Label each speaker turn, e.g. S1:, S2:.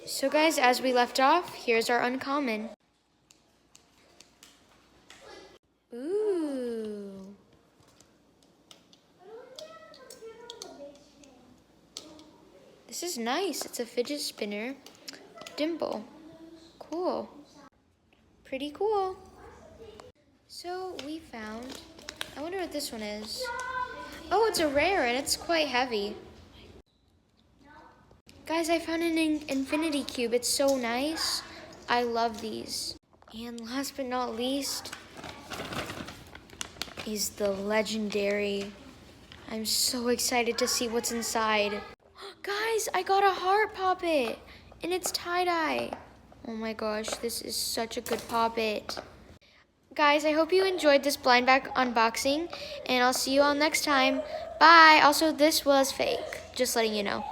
S1: So guys, as we left off, here's our uncommon. Ooh. This is nice. It's a fidget spinner. Dimple. Cool. Pretty cool. So we found, I wonder what this one is. Oh, it's a rare and it's quite heavy. Guys, I found an infinity cube. It's so nice. I love these. And last but not least is the legendary. I'm so excited to see what's inside. Guys, I got a heart poppet and it's tie-dye. Oh my gosh, this is such a good poppet. Guys, I hope you enjoyed this BlindBag unboxing and I'll see you all next time. Bye. Also, this was fake, just letting you know.